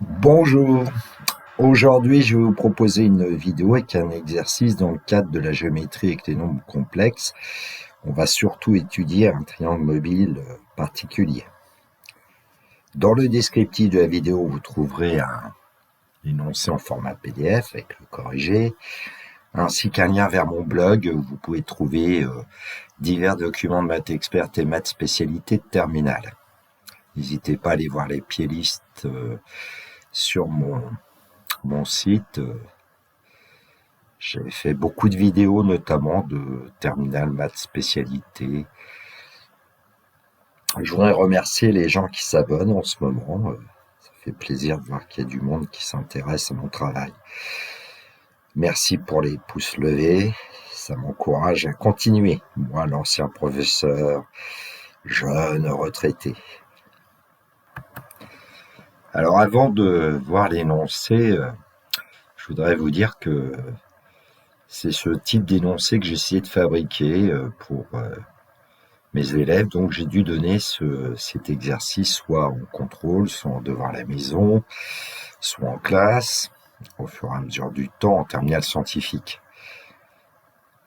Bonjour, aujourd'hui je vais vous proposer une vidéo avec un exercice dans le cadre de la géométrie avec les nombres complexes. On va surtout étudier un triangle mobile particulier. Dans le descriptif de la vidéo, vous trouverez un énoncé en format PDF avec le corrigé, ainsi qu'un lien vers mon blog où vous pouvez trouver divers documents de maths experte et maths spécialité de terminale. N'hésitez pas à aller voir les playlists sur mon site. J'ai fait beaucoup de vidéos, notamment de terminale maths spécialité. Je voudrais remercier les gens qui s'abonnent en ce moment. Ça fait plaisir de voir qu'il y a du monde qui s'intéresse à mon travail. Merci pour les pouces levés. Ça m'encourage à continuer. Moi, l'ancien professeur, jeune retraité. Alors, avant de voir l'énoncé, je voudrais vous dire que c'est ce type d'énoncé que j'ai essayé de fabriquer pour mes élèves. Donc j'ai dû donner cet exercice soit en contrôle, soit en devoir à la maison, soit en classe, au fur et à mesure du temps en terminale scientifique.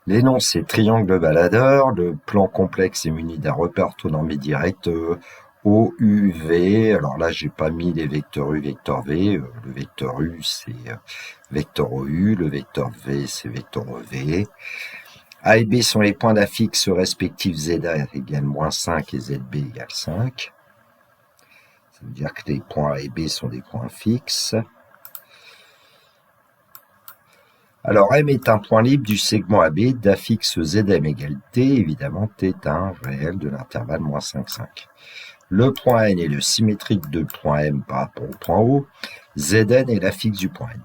L'énoncé triangle baladeur, le plan complexe est muni d'un repère orthonormé direct O, U, V. Alors là, j'ai pas mis les vecteurs U, vecteur V. Le vecteur U, c'est vecteur OU. Le vecteur V, c'est vecteur OV. A et B sont les points d'affixe respectifs ZA égale moins 5 et ZB égale 5. Ça veut dire que les points A et B sont des points fixes. Alors M est un point libre du segment AB d'affixe ZM égale T. Évidemment, T est un réel de l'intervalle moins 5, 5. Le point N est le symétrique de point M par rapport au point O. Zn est l'affixe du point N.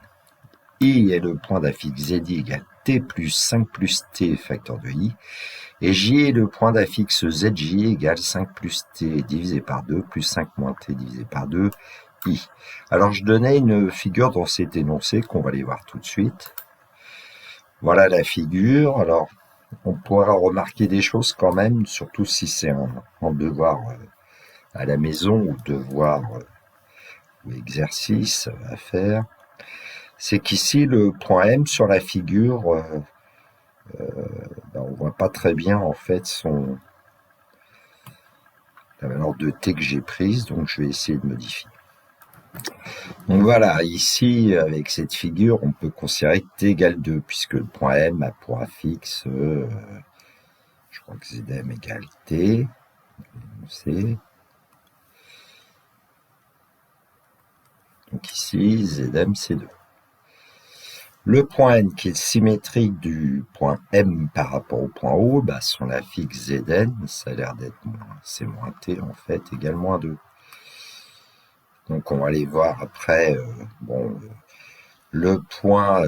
I est le point d'affixe ZI égale T plus 5 plus T facteur de I. Et J est le point d'affixe ZJ égale 5 plus T divisé par 2 plus 5 moins T divisé par 2, I. Alors je donnais une figure dans cet énoncé qu'on va aller voir tout de suite. Voilà la figure. Alors on pourra remarquer des choses quand même, surtout si c'est en devoir à la maison ou devoir ou exercice à faire. C'est qu'ici le point M sur la figure, on voit pas très bien en fait la valeur de T que j'ai prise, donc je vais essayer de modifier. Donc voilà, ici avec cette figure, on peut considérer que T égale 2, puisque le point M a pour affixe, je crois que Zm égale T, c'est. Donc ici, Zm c'est 2. Le point N qui est symétrique du point M par rapport au point O, son affixe Zn, ça a l'air d'être c'est moins T en fait, égale moins 2. Donc on va aller voir après, le point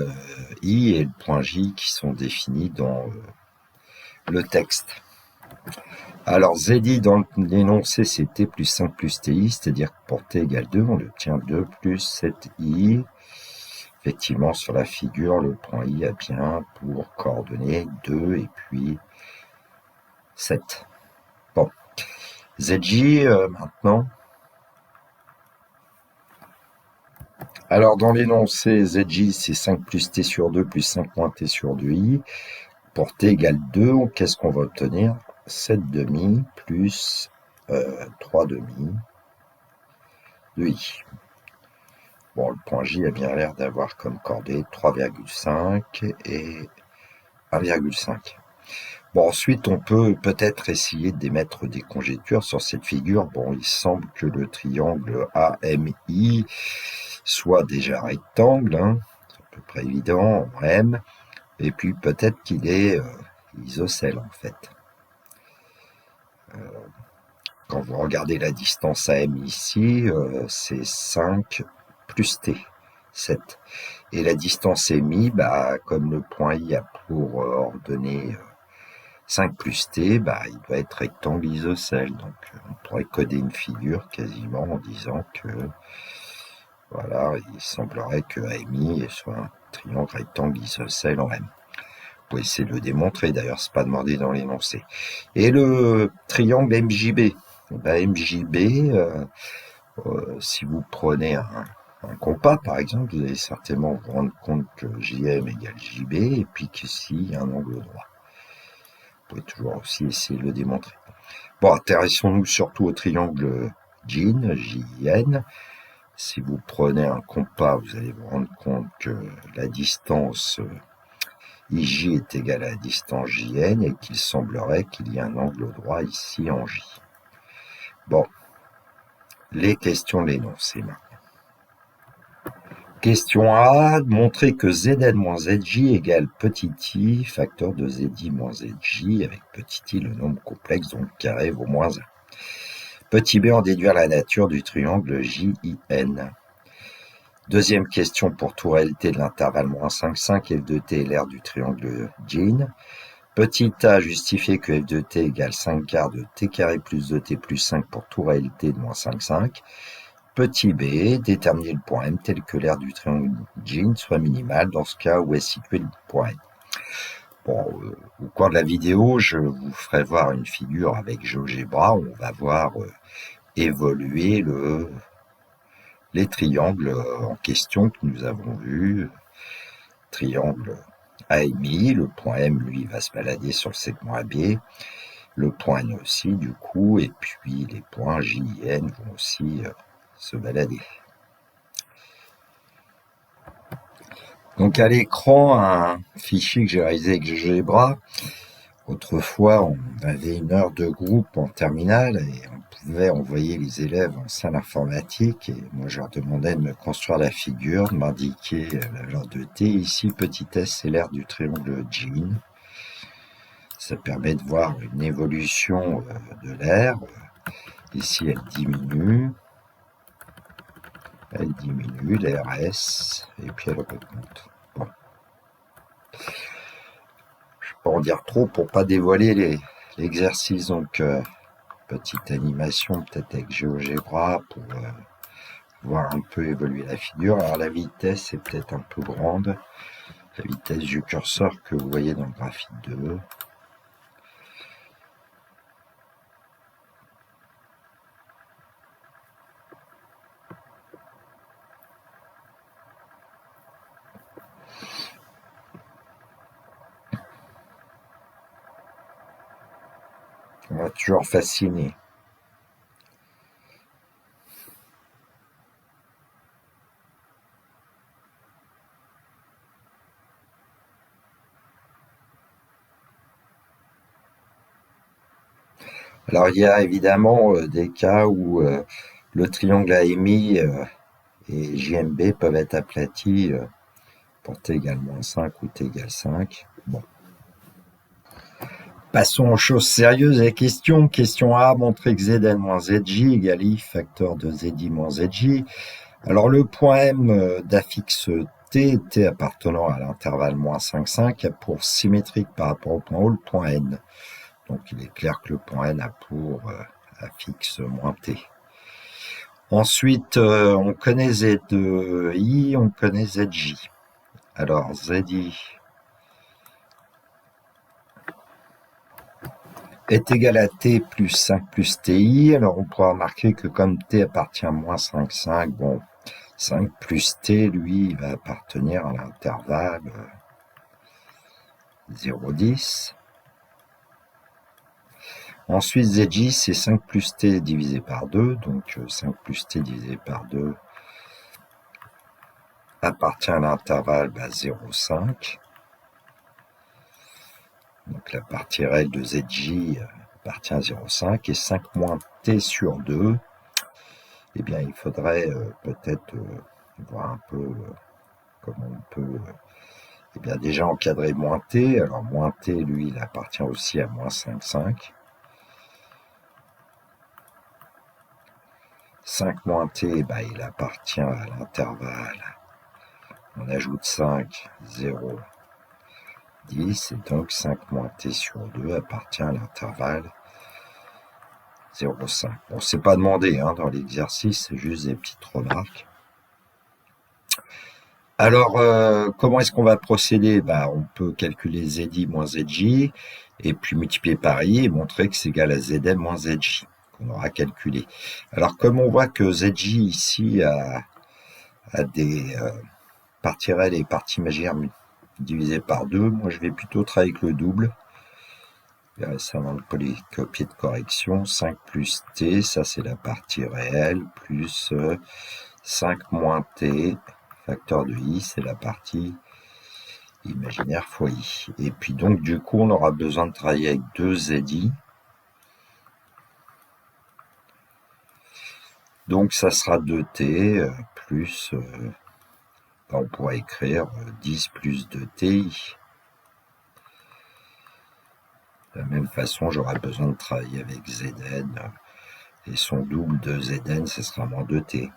I et le point J qui sont définis dans le texte. Alors ZI dans l'énoncé c'est T plus 5 plus TI, c'est-à-dire que pour T égale 2, on obtient 2 plus 7I. Effectivement, sur la figure, le point I a bien pour coordonnées 2 et puis 7. Bon. ZJ, maintenant. Alors, dans l'énoncé, ZJ, c'est 5 plus T sur 2 plus 5 moins T sur 2I. Pour T égale 2, qu'est-ce qu'on va obtenir? 7 demi plus 3 demi de I. Bon, le point J a bien l'air d'avoir comme coordonnées 3,5 et 1,5. Bon, ensuite, on peut peut-être essayer d'émettre des conjectures sur cette figure. Bon, il semble que le triangle AMI soit déjà rectangle, c'est à peu près évident, en M, et puis peut-être qu'il est isocèle, en fait. Quand vous regardez la distance AM ici, c'est 5 plus T, 7. Et la distance MI, comme le point I a pour ordonnée 5 plus T, il doit être rectangle isocèle. Donc on pourrait coder une figure quasiment en disant que voilà, il semblerait que AMI soit un triangle rectangle isocèle en M. Vous pouvez essayer de le démontrer, d'ailleurs c'est pas demandé dans l'énoncé. Et le triangle MJB, MJB, si vous prenez un compas, par exemple, vous allez certainement vous rendre compte que JM égale JB, et puis qu'ici, il y a un angle droit. Vous pouvez toujours aussi essayer de le démontrer. Bon, intéressons-nous surtout au triangle JIN, JIN. Si vous prenez un compas, vous allez vous rendre compte que la distance IJ est égale à la distance JN et qu'il semblerait qu'il y ait un angle droit ici en J. Bon, les questions de l'énoncé maintenant. Question A, montrer que Zn moins Zj égale petit i, facteur de Zi moins Zj, avec petit i le nombre complexe, donc carré vaut moins 1. Petit b, en déduire la nature du triangle JIN. Deuxième question pour tout réalité de l'intervalle moins 5, 5, f de t est l'aire du triangle JIN. Petit a, justifier que f de t égale 5 quarts de t carré plus 2t plus 5 pour tout réalité de moins 5, 5. Petit b, déterminer le point M tel que l'aire du triangle JIN soit minimale dans ce cas où est situé le point M. Bon, au cours de la vidéo, je vous ferai voir une figure avec GeoGebra où on va voir évoluer les triangles en question que nous avons vus. Triangle AMI, le point M, lui, va se balader sur le segment AB, le point N aussi, du coup, et puis les points J et N vont aussi se balader. Donc à l'écran, un fichier que j'ai réalisé avec GeoGebra. Autrefois, on avait une heure de groupe en terminale et on pouvait envoyer les élèves en salle informatique et moi je leur demandais de me construire la figure, de m'indiquer la valeur de t. Ici, petit s, c'est l'aire du triangle JIN. Ça permet de voir une évolution de l'aire. Ici, elle diminue, l'aire S, et puis elle remonte. Bon. Je ne vais pas en dire trop pour pas dévoiler l'exercice. Donc, petite animation peut-être avec GeoGebra pour voir un peu évoluer la figure. Alors la vitesse est peut-être un peu grande, la vitesse du curseur que vous voyez dans le graphique 2. On va toujours fasciner. Alors il y a évidemment des cas où le triangle AMI et JMB peuvent être aplatis pour t égale moins 5 ou t égale 5. Bon. Passons aux choses sérieuses et questions. Question A, montrer que Zn moins Zj égale I, facteur de Zi moins Zj. Alors le point M d'affixe t appartenant à l'intervalle moins 5, 5 a pour symétrique par rapport au point O le point N. Donc il est clair que le point N a pour affixe moins t. Ensuite, on connaît Zi, on connaît Zj. Alors Zi est égal à t plus 5 plus ti. Alors on pourra remarquer que comme t appartient à moins 5, 5, bon, 5 plus t, lui, il va appartenir à l'intervalle 0, 10. Ensuite, Zj, c'est 5 plus t divisé par 2. Donc 5 plus t divisé par 2 appartient à l'intervalle 0, 5. Donc la partie réelle de Zj appartient à 0,5 et 5 moins t sur 2, eh bien il faudrait peut-être voir un peu comment on peut eh bien déjà encadrer moins t. Alors moins t, lui, il appartient aussi à moins 5, 5. 5 moins t, bah, il appartient à l'intervalle. On ajoute 5, 0, 10, et donc 5 moins t sur 2 appartient à l'intervalle 0,5. Bon, c'est pas demandé dans l'exercice, c'est juste des petites remarques. Alors, comment est-ce qu'on va procéder? Bah, on peut calculer Zi moins Zj, et puis multiplier par i et montrer que c'est égal à Zn moins Zj, qu'on aura calculé. Alors, comme on voit que Zj ici a à des parties réelles et parties imaginaires divisées par 2. Moi, je vais plutôt travailler avec le double. Ça dans le polycopier de correction. 5 plus t, ça c'est la partie réelle, plus 5 moins t, facteur de i, c'est la partie imaginaire fois i. Et puis donc du coup on aura besoin de travailler avec 2 zi. Donc ça sera 2t plus, on pourra écrire 10 plus 2ti. De la même façon, j'aurai besoin de travailler avec Zn, et son double de Zn, ce sera moins 2t.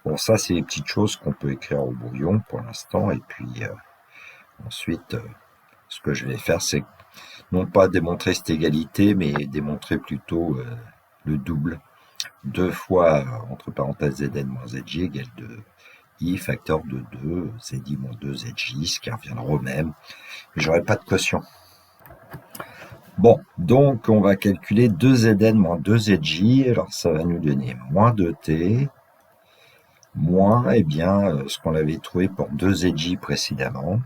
Bon, ça, c'est les petites choses qu'on peut écrire au brouillon pour l'instant, et puis ensuite, ce que je vais faire, c'est non pas démontrer cette égalité, mais démontrer plutôt le double. 2 fois, entre parenthèses, Zn moins Zj égale 2 i facteur de 2, Zi moins 2 Zj, ce qui reviendra au même. Mais j'aurai pas de quotient. Bon, donc on va calculer 2Zn moins 2Zj, alors ça va nous donner moins 2t, moins, eh bien, ce qu'on avait trouvé pour 2Zj précédemment.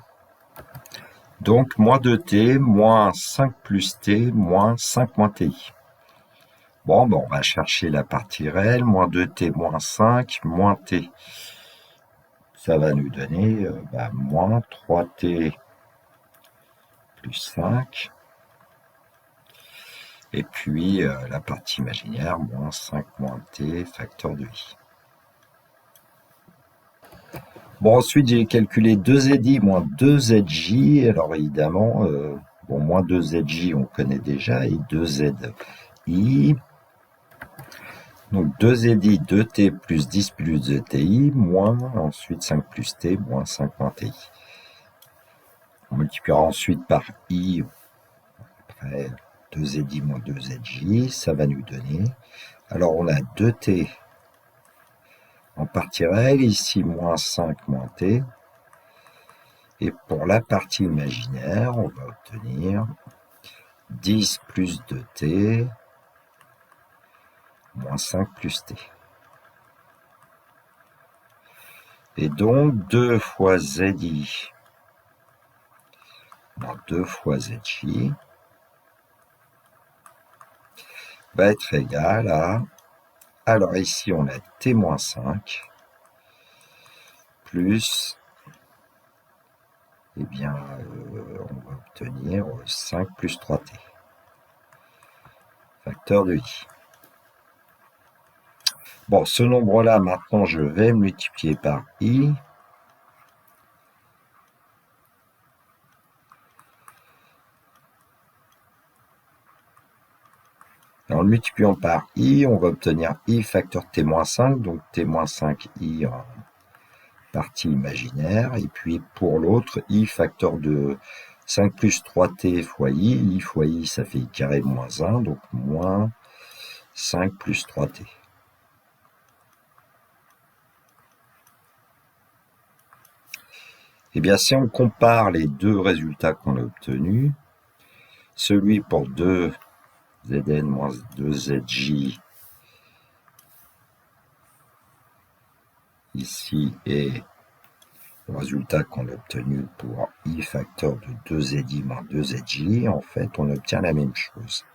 Donc, moins 2t, moins 5 plus t, moins 5 moins ti. Bon, on va chercher la partie réelle, moins 2t, moins 5, moins t. Ça va nous donner moins 3t plus 5. Et puis, la partie imaginaire, moins 5 moins t, facteur de i. Bon, ensuite, j'ai calculé 2zi moins 2zj. Alors, évidemment, moins 2zj, on connaît déjà, et 2zi. Donc, 2zi, 2t plus 10 plus 2ti, moins, ensuite 5 plus t, moins 5 moins ti. On multipliera ensuite par i, après 2zi moins 2zj, ça va nous donner. Alors, on a 2t en partie réelle, ici, moins 5 moins t. Et pour la partie imaginaire, on va obtenir 10 plus 2t, moins 5 plus t. Et donc, 2 fois zi, moins 2 fois zj, va être égal à... Alors ici, on a t moins 5, plus... Eh bien, on va obtenir 5 plus 3t. Facteur de i. Bon, ce nombre-là, maintenant, je vais multiplier par i. En le multipliant par i, on va obtenir i facteur t-5, donc t-5i en partie imaginaire. Et puis, pour l'autre, i facteur de 5 plus 3t fois i fois i, ça fait i carré moins 1, donc moins 5 plus 3t. Eh bien, si on compare les deux résultats qu'on a obtenus, celui pour 2Zn moins 2Zj ici et le résultat qu'on a obtenu pour i facteur de 2Zi moins 2Zj, en fait, on obtient la même chose.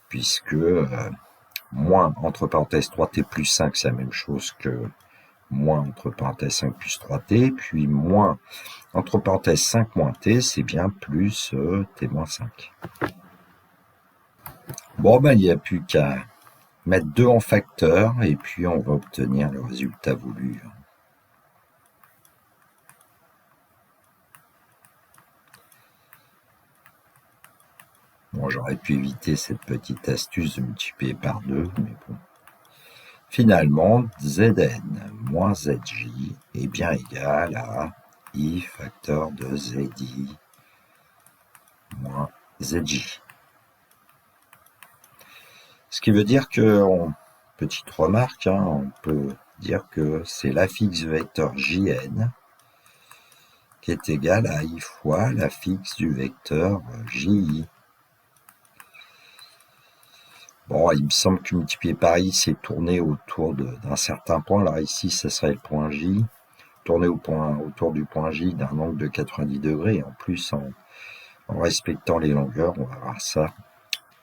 Puisque moins, entre parenthèses, 3t plus 5, c'est la même chose que moins, entre parenthèses, 5 plus 3t, puis moins, entre parenthèses, 5 moins t, c'est bien plus t moins 5. Bon, il n'y a plus qu'à mettre 2 en facteur, et puis on va obtenir le résultat voulu. Bon, j'aurais pu éviter cette petite astuce de multiplier par 2, mais bon. Finalement, Zn moins Zj est bien égal à i facteur de Zi moins Zj. Ce qui veut dire que, petite remarque, on peut dire que c'est l'affixe vecteur Jn qui est égal à i fois l'affixe du vecteur Ji. Bon, il me semble que multiplier par i, c'est tourner autour d'un certain point. Alors ici, ça serait le point J. Tourner autour du point J d'un angle de 90 degrés. En plus, en respectant les longueurs, on va voir ça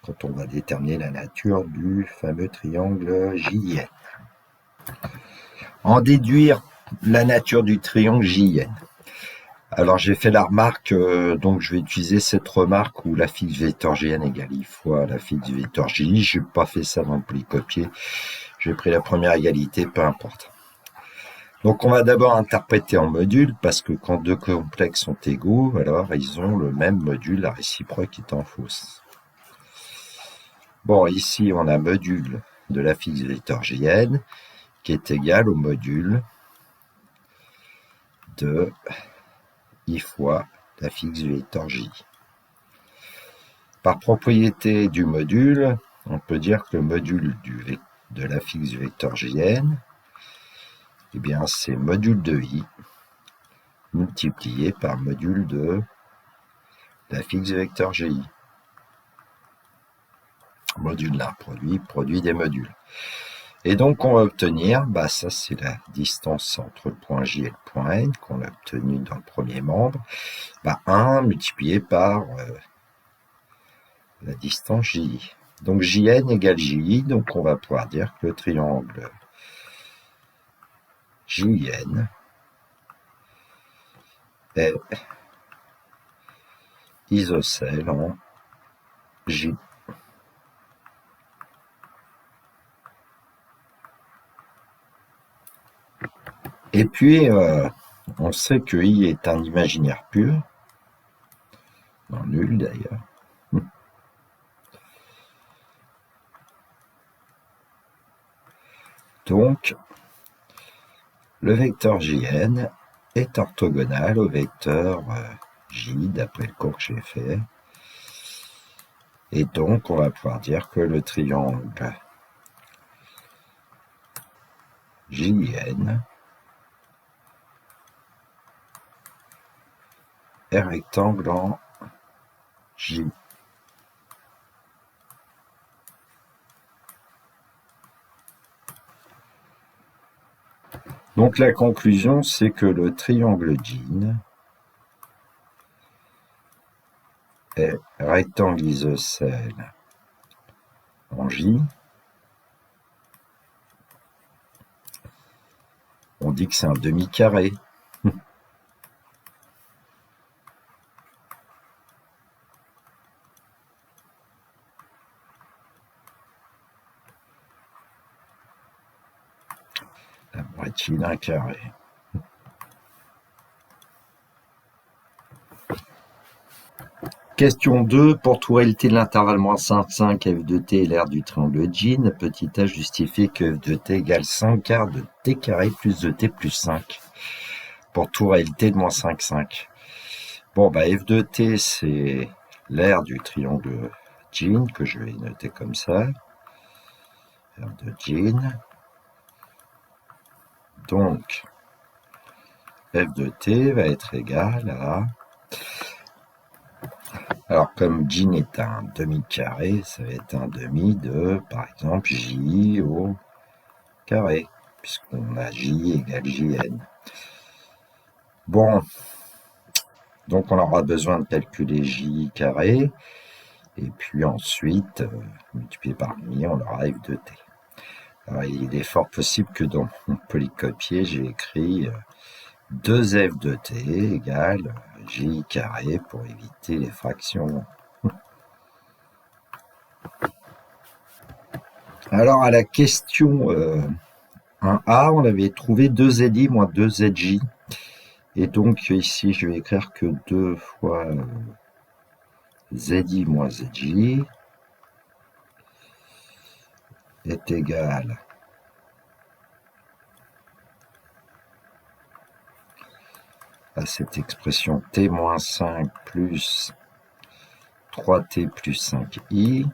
quand on va déterminer la nature du fameux triangle JN. En déduire la nature du triangle JN. Alors j'ai fait la remarque, donc je vais utiliser cette remarque où la fixe vecteur Gn égale I fois la fixe vecteur Ji. Je n'ai pas fait ça dans le polycopier. J'ai pris la première égalité, peu importe. Donc on va d'abord interpréter en module, parce que quand deux complexes sont égaux, alors ils ont le même module, la réciproque étant fausse. Bon, ici on a module de la fixe vecteur Gn qui est égal au module de I fois la fixe vecteur J. Par propriété du module, on peut dire que le module de la fixe vecteur Jn, eh bien c'est module de I multiplié par module de la fixe vecteur Gi. Module d'un produit des modules. Et donc on va obtenir, ça c'est la distance entre le point J et le point N qu'on a obtenu dans le premier membre, 1 multiplié par la distance Ji. Donc Jn égale Ji, donc on va pouvoir dire que le triangle Jn est isocèle en J. Et puis, on sait que I est un imaginaire pur, non nul d'ailleurs. Donc, le vecteur Jn est orthogonal au vecteur J, d'après le cours que j'ai fait. Et donc, on va pouvoir dire que le triangle Jn est rectangle en J. Donc la conclusion, c'est que le triangle Jn est rectangle isocèle en J. On dit que c'est un demi-carré. La moitié d'un carré. Question 2. Pour toute réalité de l'intervalle -5, f de t est l'aire du triangle Jn, petit h justifie que f de t égale 5 quarts de t carré plus de t plus 5. Pour toute réalité de -5. Bon, f de t, c'est l'aire du triangle Jn, que je vais noter comme ça. L'aire de Jn. Donc, f de t va être égal à... Alors, comme Jn est un demi-carré, ça va être un demi de, par exemple, J au carré, puisqu'on a J égale Jn. Bon, donc on aura besoin de calculer J carré, et puis ensuite, multiplié par mi, on aura f de t. Alors, il est fort possible que dans mon polycopier, j'ai écrit 2f de t égale J carré pour éviter les fractions. Alors, à la question 1a, on avait trouvé 2zi moins 2zj. Et donc, ici, je vais écrire que 2 fois zi moins zj est égal à cette expression t moins 5 plus 3t plus 5i,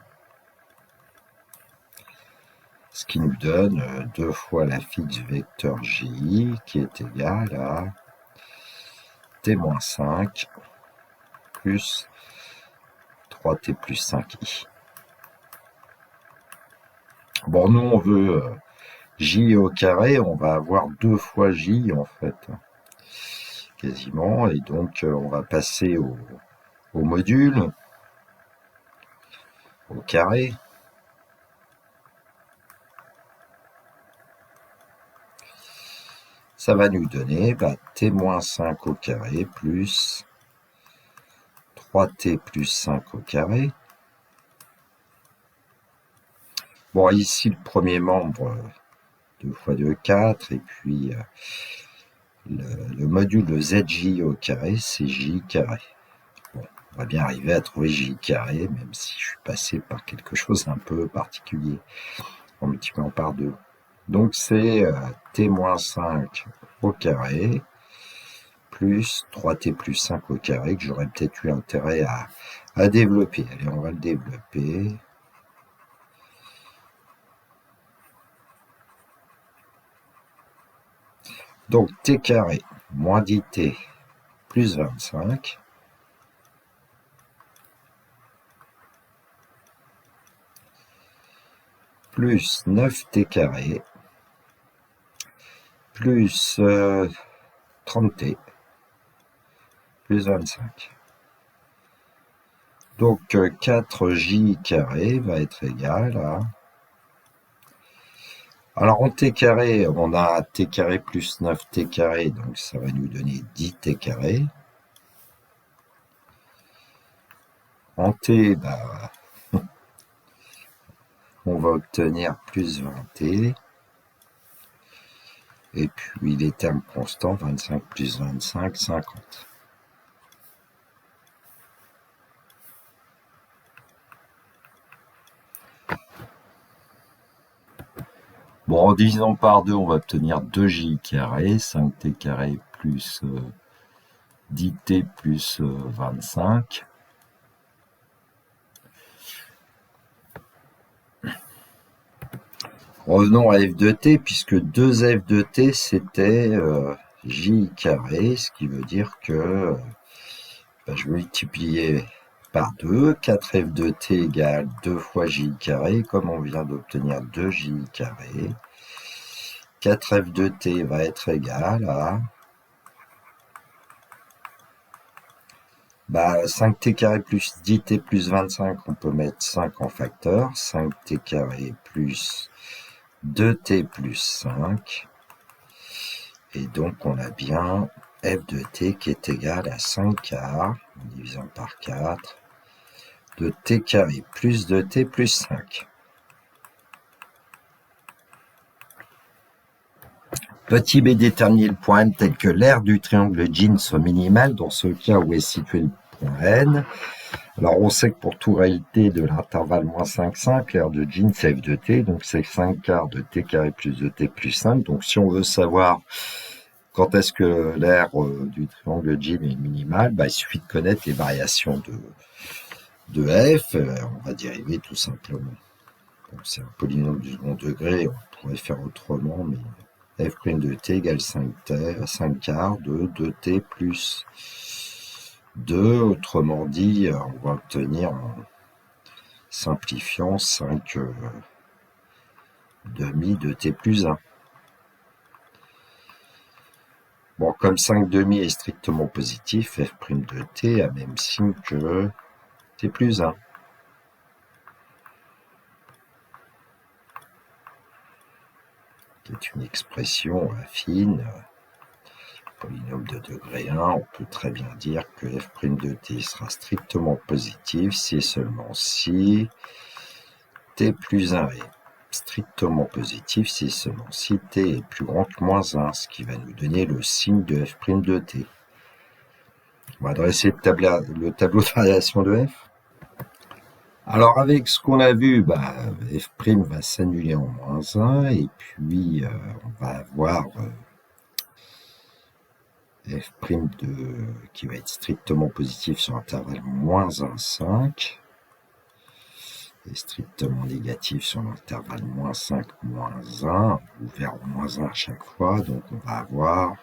ce qui nous donne 2 fois la fixe vecteur ji qui est égale à t moins 5 plus 3t plus 5i. Bon, nous, on veut j au carré, on va avoir 2 fois j, en fait, quasiment. Et donc, on va passer au module, au carré. Ça va nous donner t-5 au carré plus 3t plus 5 au carré. Bon, ici, le premier membre, 2 fois 2, 4, et puis le module de zj au carré, c'est j carré. Bon, on va bien arriver à trouver j carré, même si je suis passé par quelque chose d'un peu particulier, en multipliant par 2. Donc, c'est t-5 au carré, plus 3t plus 5 au carré, que j'aurais peut-être eu intérêt à développer. Allez, on va le développer. Donc, t carré moins 10t plus 25, plus 9t carré, plus 30t, plus 25. Donc, 4j carré va être égal à... Alors, en t carré, on a t carré plus 9t carré, donc ça va nous donner 10t carré. En t, on va obtenir plus 20t. Et puis les termes constants, 25 plus 25, 50. Bon, en divisant par 2, on va obtenir 2j carré, 5t carré plus 10t plus 25. Revenons à f de t, puisque 2f de t, c'était j carré, ce qui veut dire que je vais multiplier par 2, 4f de t égale 2 fois j carré, comme on vient d'obtenir 2j carré, 4f de t va être égal à 5t carré plus 10t plus 25, on peut mettre 5 en facteur, 5t carré plus 2t plus 5, et donc on a bien f de t qui est égal à 5 quarts, en divisant par 4, de t carré plus 2t plus 5. Petit b déterminer le point n tel que l'aire du triangle Jeans soit minimale dans ce cas où est situé le point n. Alors on sait que pour toute réalité de l'intervalle moins 5, 5, l'aire de Jeans c'est f de t, donc c'est 5 quarts de t carré plus 2t plus 5. Donc si on veut savoir quand est-ce que l'aire du triangle Jeans est minimale, il suffit de connaître les variations de f, on va dériver tout simplement. Bon, c'est un polynôme du second degré, on pourrait faire autrement, mais f' de t égale 5 quarts de 2t plus 2. Autrement dit, on va obtenir, en simplifiant, 5 demi de t plus 1. Bon, comme 5 demi est strictement positif, f' de t a même signe que t plus 1. C'est une expression affine, polynôme de degré 1, on peut très bien dire que f' de t sera strictement positif si et seulement si t plus 1 est strictement positif si et seulement si t est plus grand que moins 1, ce qui va nous donner le signe de f' de t. On va dresser le tableau de variation de f. Alors avec ce qu'on a vu, f' va s'annuler en moins 1, et puis on va avoir f' qui va être strictement positif sur l'intervalle moins 1, 5, et strictement négatif sur l'intervalle moins 5, moins 1, ouvert en moins 1 à chaque fois. Donc on va avoir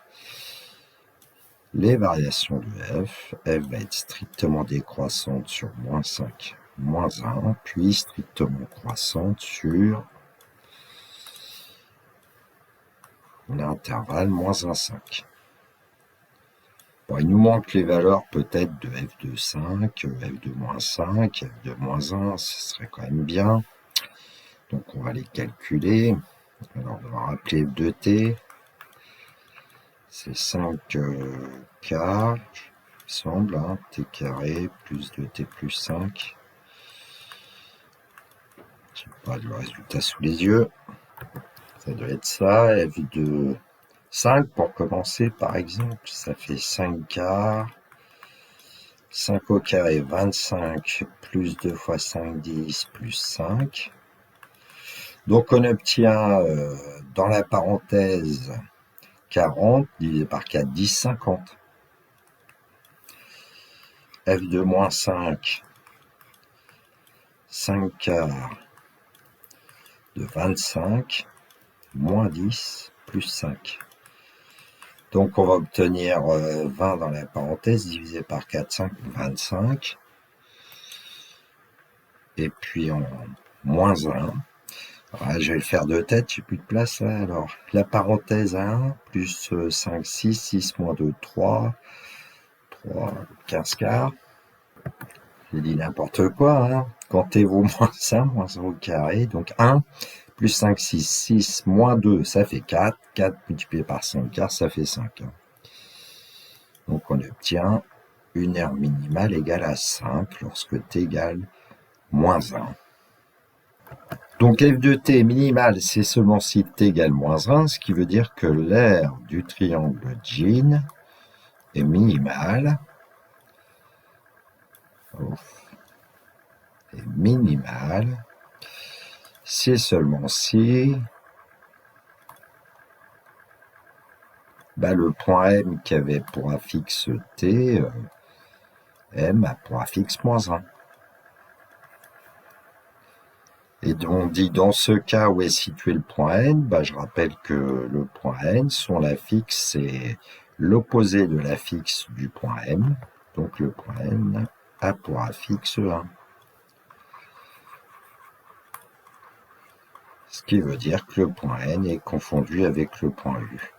les variations de f. F va être strictement décroissante sur moins 5, moins 1, puis strictement croissante sur l'intervalle moins 1, 5. Bon, il nous manque les valeurs peut-être de f de 5, f de moins 5, f de moins 1, ce serait quand même bien. Donc on va les calculer. Alors on va rappeler f de t. C'est 5 k, il me semble, hein, t carré plus 2t plus 5. Je n'ai pas le résultat sous les yeux. Ça doit être ça. F de 5 pour commencer par exemple. Ça fait 5 quarts. 5 au carré, 25, plus 2 fois 5, 10, plus 5. Donc on obtient dans la parenthèse 40 divisé par 4, 10, 50. F de moins 5, 5 quarts de 25, moins 10, plus 5. Donc on va obtenir 20 dans la parenthèse, divisé par 4, 5, 25. Et puis en moins 1. Alors, je vais le faire de tête, j'ai plus de place là. Alors la parenthèse 1, plus 5, 6, 6 moins 2, 3, 15 quarts. J'ai dit n'importe quoi, hein. Quand t vaut moins 1, moins 1 au carré, donc 1, plus 5, 6, 6, moins 2, ça fait 4. 4 multiplié par 5 quarts, ça fait 5. Donc on obtient une aire minimale égale à 5 lorsque t égale moins 1. Donc f de t minimale, c'est seulement si t égale moins 1, ce qui veut dire que l'aire du triangle Jean est minimale. C'est seulement si le point M qui avait pour affixe t, M a pour affixe moins 1. Et on dit dans ce cas où est situé le point N, je rappelle que le point N, son affixe, c'est l'opposé de l'affixe du point M. Donc le point N a pour affixe 1. Ce qui veut dire que le point N est confondu avec le point U.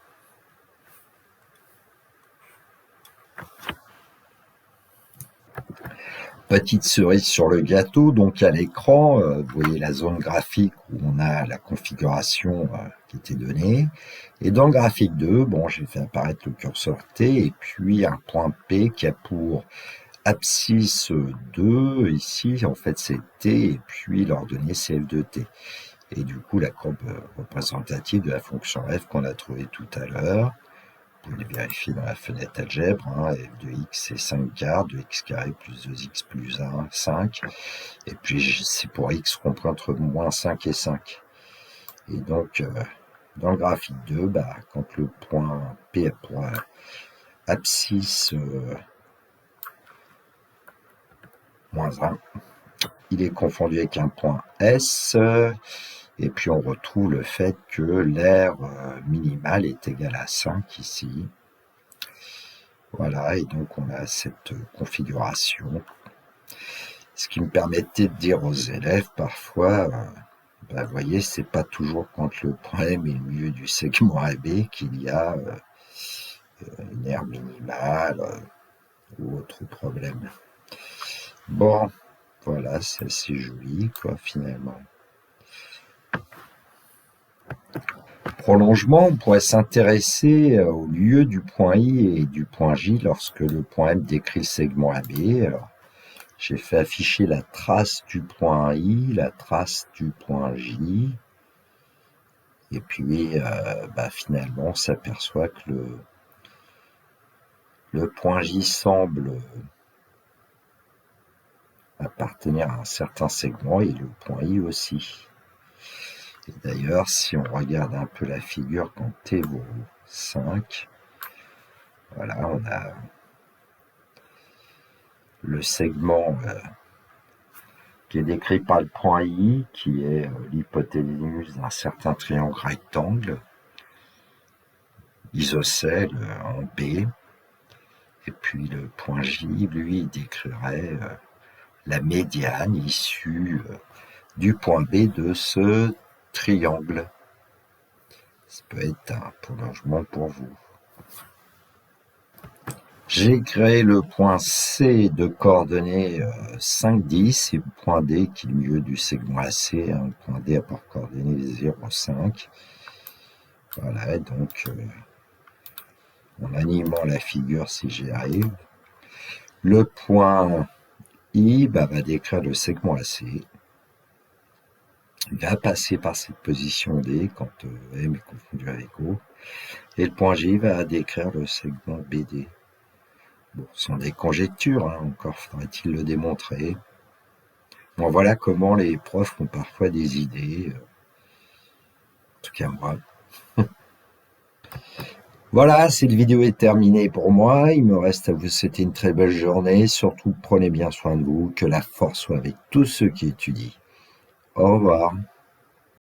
Petite cerise sur le gâteau, donc à l'écran, vous voyez la zone graphique où on a la configuration qui était donnée. Et dans le graphique 2, j'ai fait apparaître le curseur T et puis un point P qui a pour abscisse 2, ici, en fait c'est T, et puis l'ordonnée c'est f de t. Et du coup, la courbe représentative de la fonction f qu'on a trouvée tout à l'heure, vous pouvez le vérifier dans la fenêtre algèbre, f de x c'est 5 quarts, de x carré plus 2x plus 1, 5. Et puis c'est pour x compris entre moins 5 et 5. Et donc, dans le graphique 2, quand le point P a pour abscisse moins 1, il est confondu avec un point S, et puis on retrouve le fait que l'aire minimale est égale à 5 ici. Voilà, et donc on a cette configuration. Ce qui me permettait de dire aux élèves parfois, vous voyez, c'est pas toujours quand le point M est au milieu du segment AB qu'il y a une aire minimale ou autre problème. Bon, voilà, c'est assez joli, quoi, finalement. Prolongement, on pourrait s'intéresser au lieu du point I et du point J lorsque le point M décrit le segment AB. Alors, j'ai fait afficher la trace du point I, la trace du point J. Et puis, finalement, on s'aperçoit que le point J semble appartenir à un certain segment et le point I aussi. Et d'ailleurs, si on regarde un peu la figure quand t vaut 5, voilà, on a le segment qui est décrit par le point I, qui est l'hypoténuse d'un certain triangle rectangle, isocèle en B, et puis le point J, lui, il décrirait la médiane issue du point B de ce triangle. Ça peut être un prolongement pour vous. J'ai créé le point C de coordonnées 5, 10 et le point D qui est le milieu du segment AC. Le point D a pour coordonnées 0, 5. Voilà, donc en animant la figure si j'y arrive. Le point I va décrire le segment AC. Il va passer par cette position D quand M est confondu avec O. Et le point J va décrire le segment BD. Bon, ce sont des conjectures, encore faudrait-il le démontrer. Bon, voilà comment les profs ont parfois des idées. En tout cas, moi. Voilà, cette vidéo est terminée pour moi. Il me reste à vous souhaiter une très belle journée. Surtout, prenez bien soin de vous. Que la force soit avec tous ceux qui étudient. Au revoir.